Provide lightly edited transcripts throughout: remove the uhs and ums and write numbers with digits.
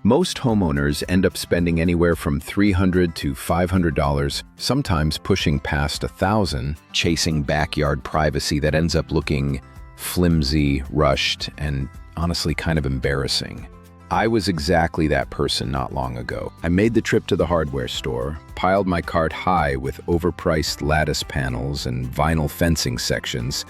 Most homeowners end up spending anywhere from $300 to $500, sometimes pushing past $1,000, chasing backyard privacy that ends up looking flimsy, rushed, and honestly kind of embarrassing. I was exactly that person not long ago. I made the trip to the hardware store, piled my cart high with overpriced lattice panels and vinyl fencing sections,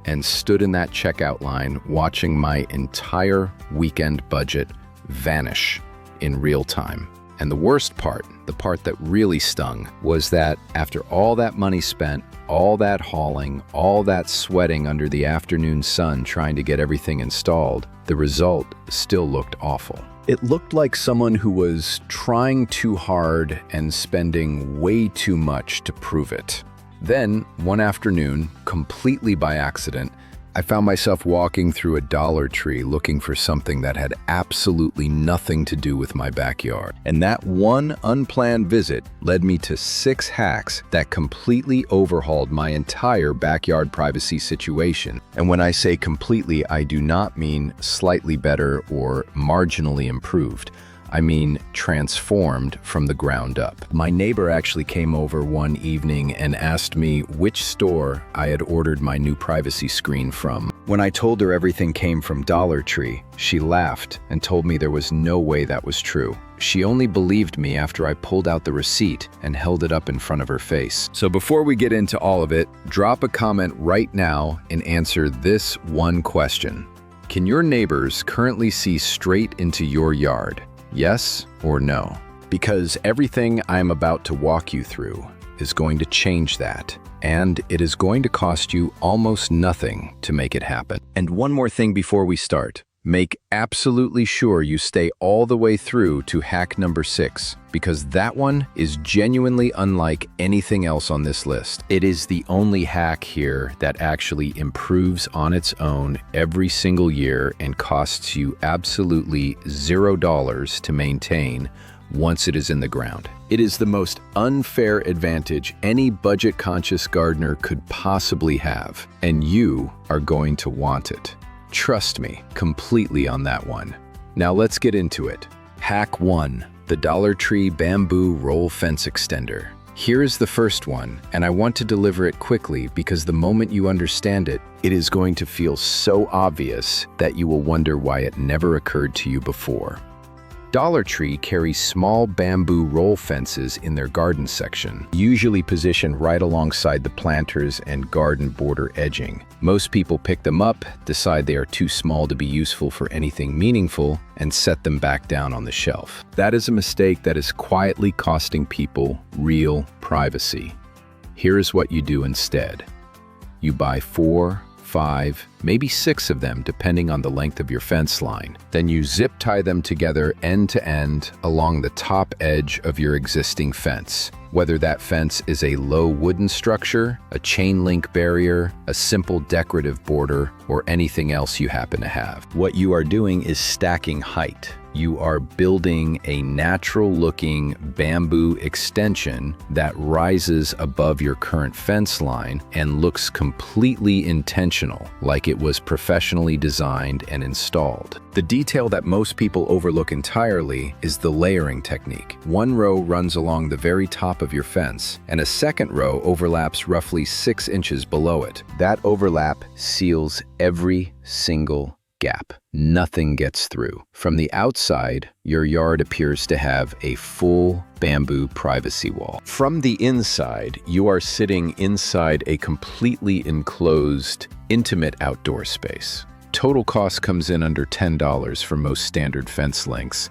and stood in that checkout line watching my entire weekend budget vanish in real time. And the worst part, the part that really stung, was that after all that money spent, all that hauling, all that sweating under the afternoon sun trying to get everything installed, the result still looked awful. It looked like someone who was trying too hard and spending way too much to prove it. Then, one afternoon, completely by accident, I found myself walking through a Dollar Tree looking for something that had absolutely nothing to do with my backyard. And that one unplanned visit led me to 6 hacks that completely overhauled my entire backyard privacy situation. And when I say completely, I do not mean slightly better or marginally improved. I mean transformed from the ground up. My neighbor actually came over one evening and asked me which store I had ordered my new privacy screen from. When I told her everything came from Dollar Tree, she laughed and told me there was no way that was true. She only believed me after I pulled out the receipt and held it up in front of her face. So before we get into all of it, drop a comment right now and answer this one question. Can your neighbors currently see straight into your yard? Yes or no? Because everything I'm about to walk you through is going to change that, and it is going to cost you almost nothing to make it happen. And one more thing before we start. Make absolutely sure you stay all the way through to hack number 6, because that one is genuinely unlike anything else on this list. It is the only hack here that actually improves on its own every single year and costs you absolutely $0 to maintain once it is in the ground. It is the most unfair advantage any budget-conscious gardener could possibly have, and you are going to want it. Trust me completely on that one. Now let's get into it. Hack 1, the Dollar Tree Bamboo Roll Fence Extender. Here is the first one, and I want to deliver it quickly because the moment you understand it, it is going to feel so obvious that you will wonder why it never occurred to you before. Dollar Tree carries small bamboo roll fences in their garden section, usually positioned right alongside the planters and garden border edging. Most people pick them up, decide they are too small to be useful for anything meaningful, and set them back down on the shelf. That is a mistake that is quietly costing people real privacy. Here is what you do instead. You buy 4, 5, maybe 6 of them depending on the length of your fence line. Then you zip tie them together end to end along the top edge of your existing fence. Whether that fence is a low wooden structure, a chain link barrier, a simple decorative border, or anything else you happen to have. What you are doing is stacking height. You are building a natural-looking bamboo extension that rises above your current fence line and looks completely intentional, like it was professionally designed and installed. The detail that most people overlook entirely is the layering technique. One row runs along the very top of your fence, and a second row overlaps roughly 6 inches below it. That overlap seals every single gap. Nothing gets through. From the outside, your yard appears to have a full bamboo privacy wall. From the inside, you are sitting inside a completely enclosed, intimate outdoor space. Total cost comes in under $10 for most standard fence lengths,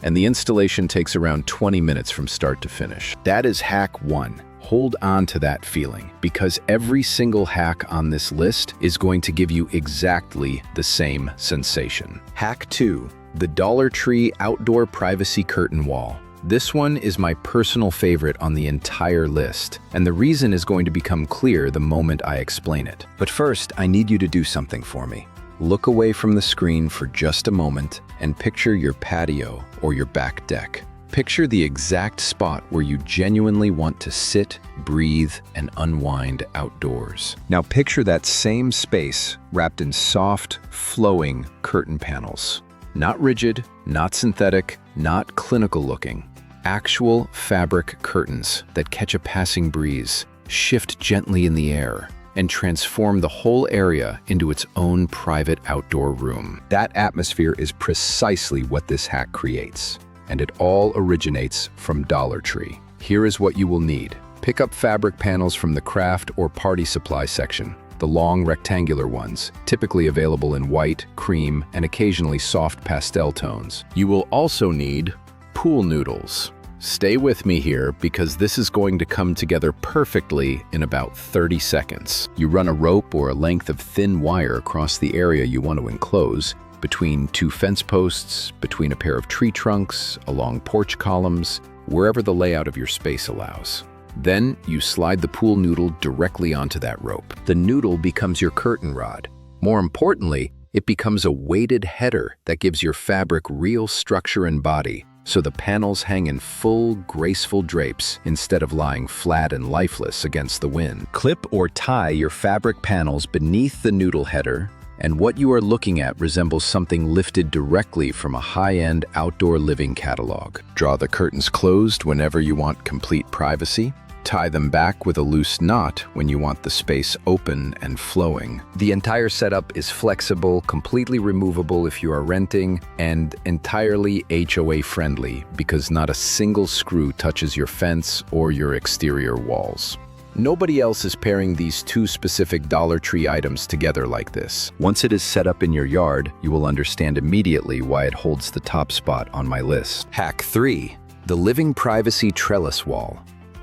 and the installation takes around 20 minutes from start to finish. That is hack 1. Hold on to that feeling, because every single hack on this list is going to give you exactly the same sensation. Hack 2, the Dollar Tree Outdoor Privacy Curtain Wall. This one is my personal favorite on the entire list, and the reason is going to become clear the moment I explain it. But first, I need you to do something for me. Look away from the screen for just a moment and picture your patio or your back deck. Picture the exact spot where you genuinely want to sit, breathe, and unwind outdoors. Now picture that same space wrapped in soft, flowing curtain panels. Not rigid, not synthetic, not clinical looking. Actual fabric curtains that catch a passing breeze, shift gently in the air, and transform the whole area into its own private outdoor room. That atmosphere is precisely what this hack creates, and it all originates from Dollar Tree. Here is what you will need. Pick up fabric panels from the craft or party supply section, the long rectangular ones, typically available in white, cream, and occasionally soft pastel tones. You will also need pool noodles. Stay with me here because this is going to come together perfectly in about 30 seconds. You run a rope or a length of thin wire across the area you want to enclose, between two fence posts, between a pair of tree trunks, along porch columns, wherever the layout of your space allows. Then you slide the pool noodle directly onto that rope. The noodle becomes your curtain rod. More importantly, it becomes a weighted header that gives your fabric real structure and body, so the panels hang in full, graceful drapes instead of lying flat and lifeless against the wind. Clip or tie your fabric panels beneath the noodle header, and what you are looking at resembles something lifted directly from a high-end outdoor living catalog. Draw the curtains closed whenever you want complete privacy. Tie them back with a loose knot when you want the space open and flowing. The entire setup is flexible, completely removable if you are renting, and entirely HOA friendly because not a single screw touches your fence or your exterior walls. Nobody else is pairing these two specific Dollar Tree items together like this. Once it is set up in your yard, you will understand immediately why it holds the top spot on my list. Hack 3. The Living Privacy Trellis Wall.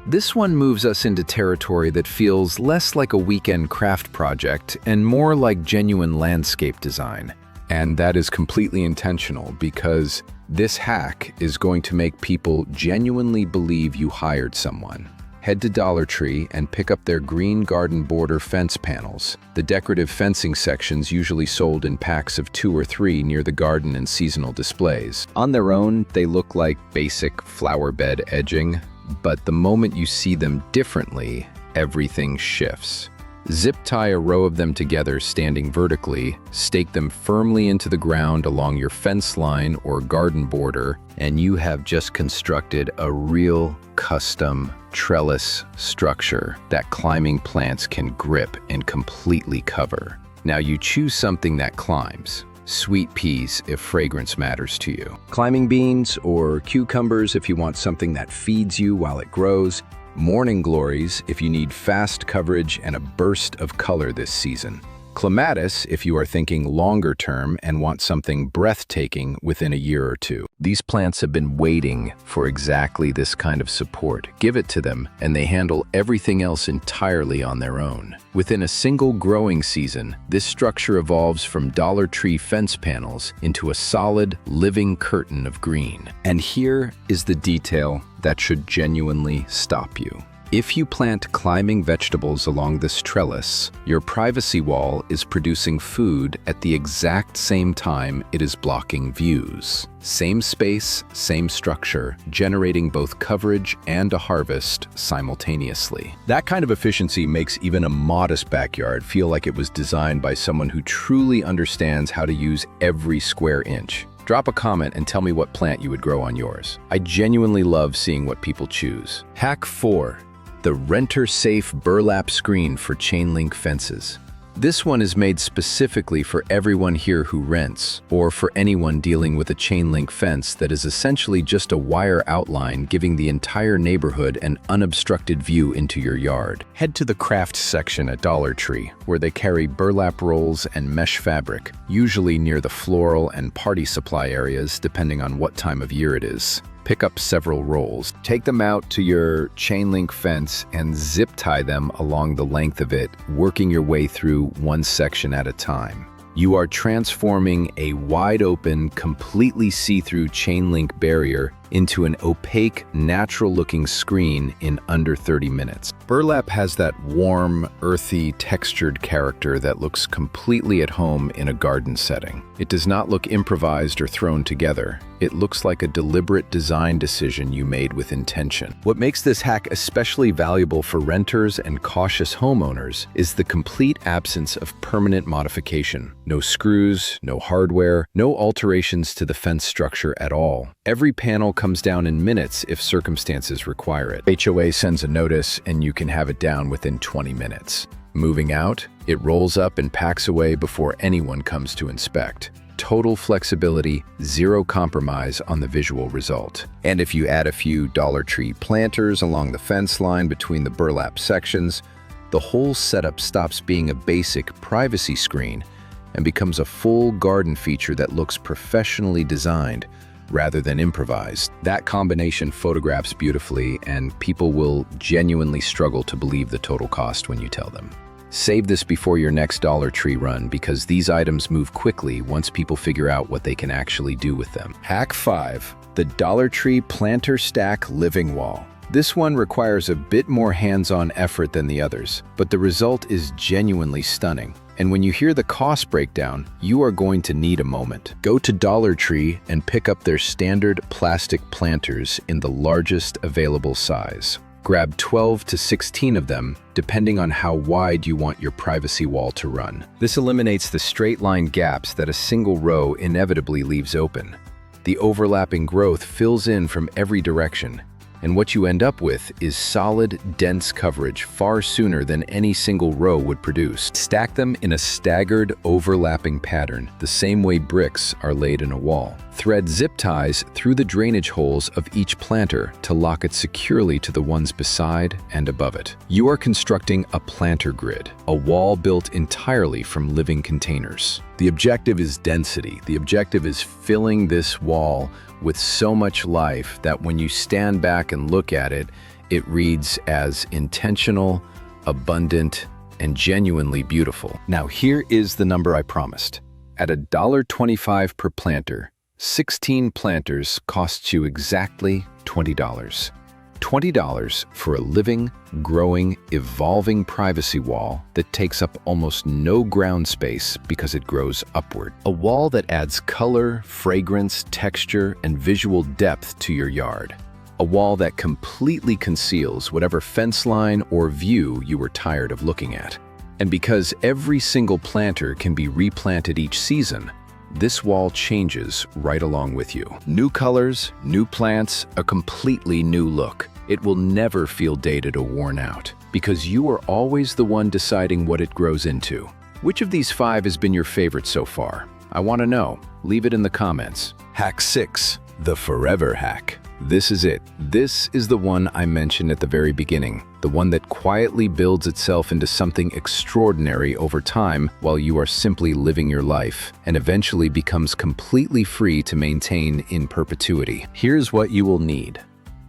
This one moves us into territory that feels less like a weekend craft project and more like genuine landscape design. And that is completely intentional because this hack is going to make people genuinely believe you hired someone. Head to Dollar Tree and pick up their green garden border fence panels. The decorative fencing sections usually sold in packs of 2 or 3 near the garden and seasonal displays. On their own, they look like basic flower bed edging, but the moment you see them differently, everything shifts. Zip tie a row of them together standing vertically, stake them firmly into the ground along your fence line or garden border, and you have just constructed a real custom trellis structure that climbing plants can grip and completely cover. Now you choose something that climbs. Sweet peas if fragrance matters to you. Climbing beans or cucumbers if you want something that feeds you while it grows. Morning glories if you need fast coverage and a burst of color this season. Clematis if you are thinking longer term and want something breathtaking within a year or two. These plants have been waiting for exactly this kind of support. Give it to them, and they handle everything else entirely on their own. Within a single growing season, this structure evolves from Dollar Tree fence panels into a solid, living curtain of green. And here is the detail that should genuinely stop you. If you plant climbing vegetables along this trellis, your privacy wall is producing food at the exact same time it is blocking views. Same space, same structure, generating both coverage and a harvest simultaneously. That kind of efficiency makes even a modest backyard feel like it was designed by someone who truly understands how to use every square inch. Drop a comment and tell me what plant you would grow on yours. I genuinely love seeing what people choose. Hack 4. The renter-safe burlap screen for chain link fences. This one is made specifically for everyone here who rents, or for anyone dealing with a chain link fence that is essentially just a wire outline giving the entire neighborhood an unobstructed view into your yard. Head to the craft section at Dollar Tree, where they carry burlap rolls and mesh fabric, usually near the floral and party supply areas depending on what time of year it is. Pick up several rolls. Take them out to your chain link fence and zip tie them along the length of it, working your way through one section at a time. You are transforming a wide-open, completely see-through chain link barrier into an opaque, natural-looking screen in under 30 minutes. Burlap has that warm, earthy, textured character that looks completely at home in a garden setting. It does not look improvised or thrown together. It looks like a deliberate design decision you made with intention. What makes this hack especially valuable for renters and cautious homeowners is the complete absence of permanent modification. No screws, no hardware, no alterations to the fence structure at all. Every panel comes down in minutes if circumstances require it. HOA sends a notice and you can have it down within 20 minutes. Moving out, it rolls up and packs away before anyone comes to inspect. Total flexibility, zero compromise on the visual result. And if you add a few Dollar Tree planters along the fence line between the burlap sections, the whole setup stops being a basic privacy screen and becomes a full garden feature that looks professionally designed rather than improvised. That combination photographs beautifully, and people will genuinely struggle to believe the total cost when you tell them. Save this before your next Dollar Tree run, because these items move quickly once people figure out what they can actually do with them. Hack 5. The Dollar Tree Planter Stack Living Wall. This one requires a bit more hands-on effort than the others, but the result is genuinely stunning. And when you hear the cost breakdown, you are going to need a moment. Go to Dollar Tree and pick up their standard plastic planters in the largest available size. Grab 12 to 16 of them, depending on how wide you want your privacy wall to run. This eliminates the straight-line gaps that a single row inevitably leaves open. The overlapping growth fills in from every direction, and what you end up with is solid, dense coverage far sooner than any single row would produce. Stack them in a staggered, overlapping pattern, the same way bricks are laid in a wall. Thread zip ties through the drainage holes of each planter to lock it securely to the ones beside and above it. You are constructing a planter grid, a wall built entirely from living containers. The objective is density. The objective is filling this wall with so much life that when you stand back and look at it, it reads as intentional, abundant, and genuinely beautiful. Now here is the number I promised. At $1.25 per planter, 16 planters costs you exactly $20. $20 for a living, growing, evolving privacy wall that takes up almost no ground space because it grows upward. A wall that adds color, fragrance, texture, and visual depth to your yard. A wall that completely conceals whatever fence line or view you were tired of looking at. And because every single planter can be replanted each season, this wall changes right along with you. New colors, new plants, a completely new look. It will never feel dated or worn out, because you are always the one deciding what it grows into. Which of these 5 has been your favorite so far? I want to know. Leave it in the comments. Hack 6. The Forever Hack. This is it. This is the one I mentioned at the very beginning. The one that quietly builds itself into something extraordinary over time while you are simply living your life, and eventually becomes completely free to maintain in perpetuity. Here's what you will need.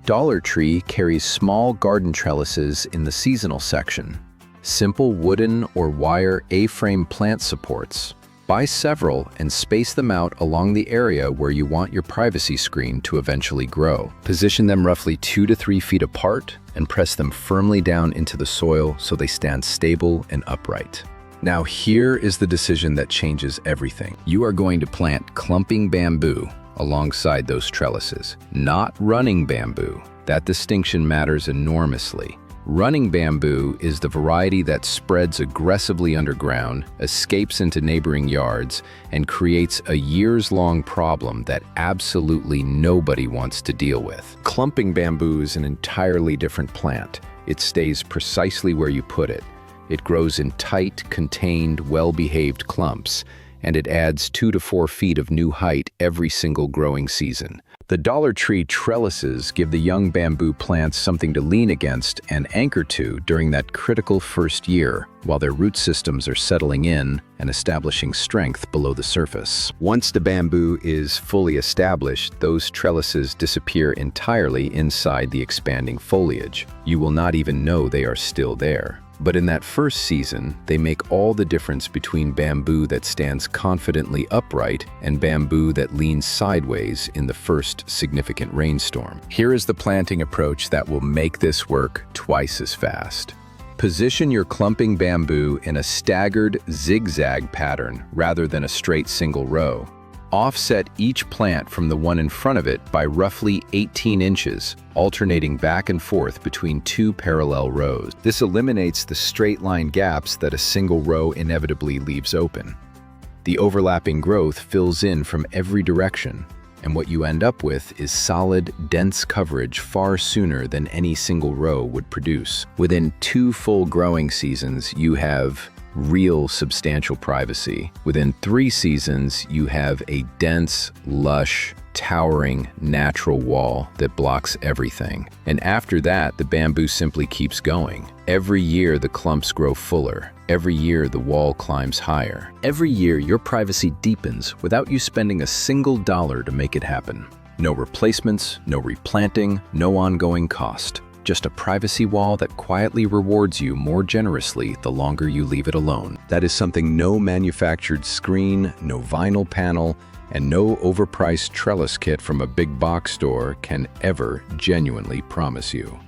Dollar Tree carries small garden trellises in the seasonal section. Simple wooden or wire A-frame plant supports. Buy several and space them out along the area where you want your privacy screen to eventually grow. Position them roughly 2 to 3 feet apart and press them firmly down into the soil so they stand stable and upright. Now here is the decision that changes everything. You are going to plant clumping bamboo alongside those trellises, not running bamboo. That distinction matters enormously. Running bamboo is the variety that spreads aggressively underground, escapes into neighboring yards, and creates a years-long problem that absolutely nobody wants to deal with. Clumping bamboo is an entirely different plant. It stays precisely where you put it. It grows in tight, contained, well-behaved clumps, and it adds 2 to 4 feet of new height every single growing season. The Dollar Tree trellises give the young bamboo plants something to lean against and anchor to during that critical first year, while their root systems are settling in and establishing strength below the surface. Once the bamboo is fully established, those trellises disappear entirely inside the expanding foliage. You will not even know they are still there. But in that first season, they make all the difference between bamboo that stands confidently upright and bamboo that leans sideways in the first significant rainstorm. Here is the planting approach that will make this work twice as fast. Position your clumping bamboo in a staggered zigzag pattern rather than a straight single row. Offset each plant from the one in front of it by roughly 18 inches, alternating back and forth between two parallel rows. This eliminates the straight-line gaps that a single row inevitably leaves open. The overlapping growth fills in from every direction, and what you end up with is solid, dense coverage far sooner than any single row would produce. Within 2 full growing seasons, you have real substantial privacy. Within 3 seasons, you have a dense, lush, towering, natural wall that blocks everything. And after that, the bamboo simply keeps going. Every year, the clumps grow fuller. Every year, the wall climbs higher. Every year, your privacy deepens without you spending a single dollar to make it happen. No replacements, no replanting, no ongoing cost. Just a privacy wall that quietly rewards you more generously the longer you leave it alone. That is something no manufactured screen, no vinyl panel, and no overpriced trellis kit from a big box store can ever genuinely promise you.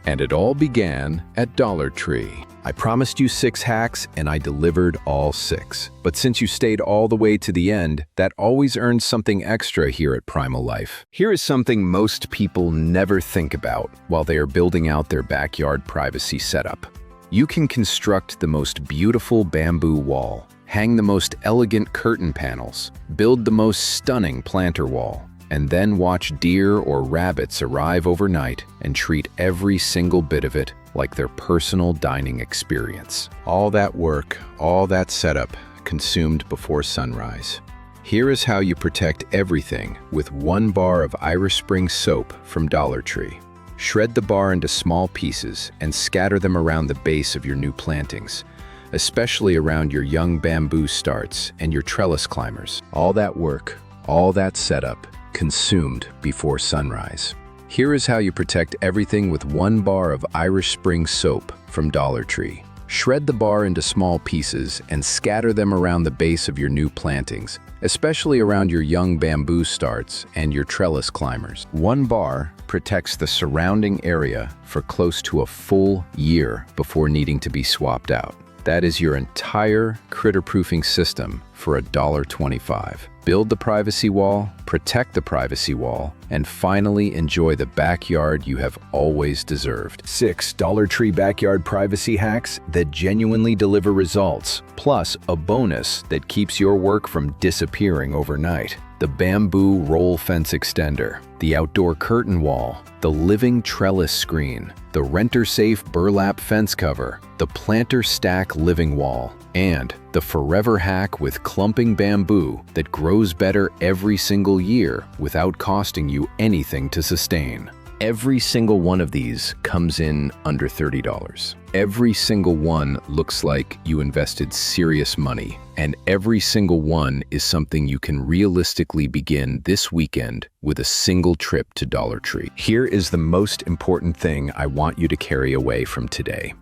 And it all began at Dollar Tree. I promised you 6 hacks, and I delivered all 6. But since you stayed all the way to the end, that always earns something extra here at Primal Life. Here is something most people never think about while they are building out their backyard privacy setup. You can construct the most beautiful bamboo wall, hang the most elegant curtain panels, build the most stunning planter wall, and then watch deer or rabbits arrive overnight and treat every single bit of it like their personal dining experience. All that work, all that setup, consumed before sunrise. Here is how you protect everything with 1 bar of Irish Spring soap from Dollar Tree. Shred the bar into small pieces and scatter them around the base of your new plantings, especially around your young bamboo starts and your trellis climbers. All that work, all that setup, consumed before sunrise. Here is how you protect everything with 1 bar of Irish Spring soap from Dollar Tree. Shred the bar into small pieces and scatter them around the base of your new plantings, especially around your young bamboo starts and your trellis climbers. 1 bar protects the surrounding area for close to a full year before needing to be swapped out. That is your entire critter-proofing system for $1.25. Build the privacy wall, protect the privacy wall, and finally enjoy the backyard you have always deserved. 6 Dollar Tree backyard privacy hacks that genuinely deliver results, plus a bonus that keeps your work from disappearing overnight. The bamboo roll fence extender, the outdoor curtain wall, the living trellis screen, the renter-safe burlap fence cover, the planter stack living wall, and the forever hack with clumping bamboo that grows better every single year without costing you anything to sustain. Every single one of these comes in under $30. Every single one looks like you invested serious money, and every single one is something you can realistically begin this weekend with a single trip to Dollar Tree. Here is the most important thing I want you to carry away from today.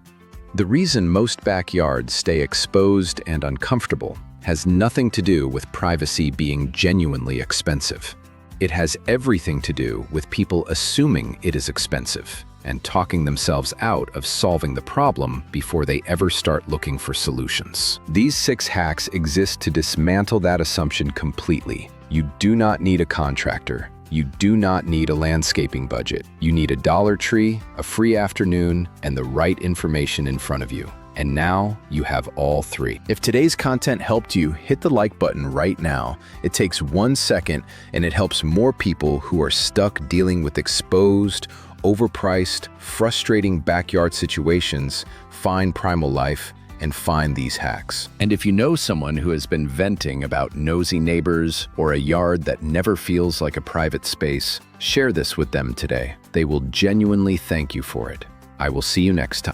The reason most backyards stay exposed and uncomfortable has nothing to do with privacy being genuinely expensive. It has everything to do with people assuming it is expensive and talking themselves out of solving the problem before they ever start looking for solutions. These 6 hacks exist to dismantle that assumption completely. You do not need a contractor. You do not need a landscaping budget. You need a Dollar Tree, a free afternoon, and the right information in front of you. And now you have all 3. If today's content helped you, hit the like button right now. It takes 1 second and it helps more people who are stuck dealing with exposed, overpriced, frustrating backyard situations find Primal Life and find these hacks. And if you know someone who has been venting about nosy neighbors or a yard that never feels like a private space, share this with them today. They will genuinely thank you for it. I will see you next time.